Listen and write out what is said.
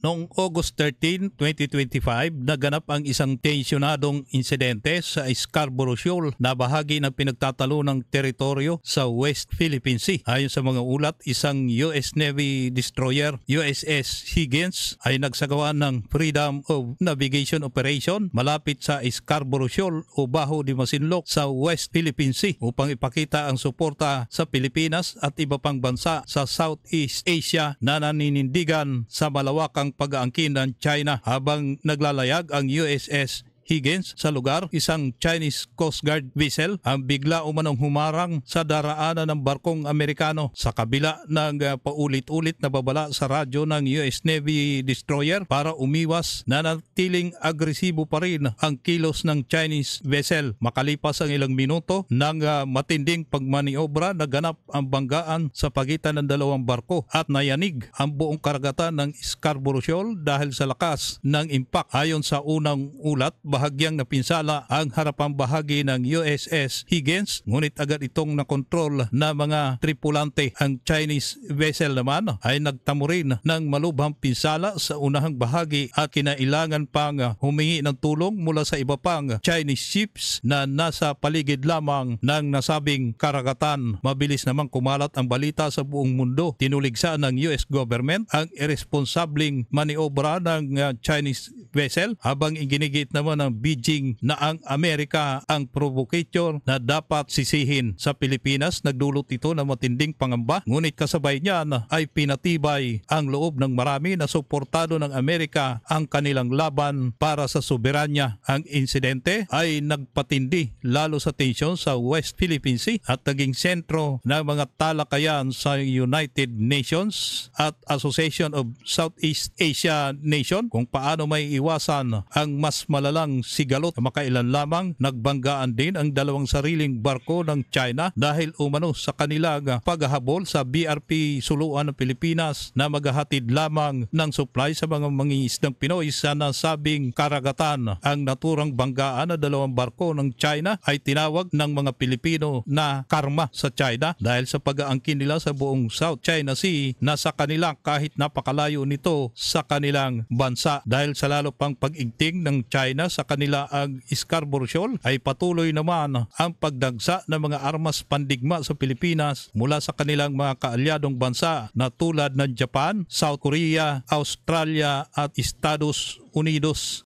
Noong August 13, 2025, naganap ang isang tensyonadong insidente sa Scarborough Shoal na bahagi ng pinagtatalo ng teritoryo sa West Philippine Sea. Ayon sa mga ulat, isang US Navy destroyer, USS Higgins, ay nagsagawa ng Freedom of Navigation Operation malapit sa Scarborough Shoal o Baho de Masinloc sa West Philippine Sea upang ipakita ang suporta sa Pilipinas at iba pang bansa sa Southeast Asia na naninindigan sa malawakang pag-aangkin ng China. Habang naglalayag ang USS Higgins sa lugar, isang Chinese Coast Guard vessel ang bigla umanong humarang sa daraanan ng barkong Amerikano. Sa kabila ng paulit-ulit na babala sa radyo ng US Navy destroyer para umiwas, nanatiling agresibo pa rin ang kilos ng Chinese vessel. Makalipas ang ilang minuto ng matinding pagmaniobra, naganap ang banggaan sa pagitan ng dalawang barko at nayanig ang buong karagatan ng Scarborough Shoal dahil sa lakas ng impact. Ayon sa unang ulat, bahagyang napinsala ang harapang bahagi ng USS Higgins, ngunit agad itong nakontrol na mga tripulante. Ang Chinese vessel naman ay nagtamo rin ng malubhang pinsala sa unahang bahagi at kinailangan pang humingi ng tulong mula sa iba pang Chinese ships na nasa paligid lamang ng nasabing karagatan. Mabilis namang kumalat ang balita sa buong mundo. Tinuligsa ng US government ang irresponsabling maniobra ng Chinese vessel habang iginigit naman ng Beijing na ang Amerika ang provocateur na dapat sisihin. Sa Pilipinas, nagdulot ito ng matinding pangamba, ngunit kasabay niyan ay pinatibay ang loob ng marami na suportado ng Amerika ang kanilang laban para sa soberanya. Ang insidente ay nagpatindi lalo sa tensyon sa West Philippine Sea at naging sentro ng mga talakayan sa United Nations at Association of Southeast Asia Nation kung paano may iwasan ang mas malalang sigalot. Makailan lamang nagbanggaan din ang dalawang sariling barko ng China dahil umano sa kanilang paghahabol sa BRP Suluan ng Pilipinas na maghahatid lamang ng supply sa mga mangingisdang Pinoy sa nasabing karagatan. Ang naturang banggaan na dalawang barko ng China ay tinawag ng mga Pilipino na karma sa China dahil sa pag-aangkin nila sa buong South China Sea na sa kanila kahit napakalayo nito sa kanilang bansa. Dahil sa lalo pang pag-igting ng China sa kanila ang Scarborough Shoal, ay patuloy naman ang pagdagsa ng mga armas pandigma sa Pilipinas mula sa kanilang mga kaalyadong bansa na tulad ng Japan, South Korea, Australia at Estados Unidos.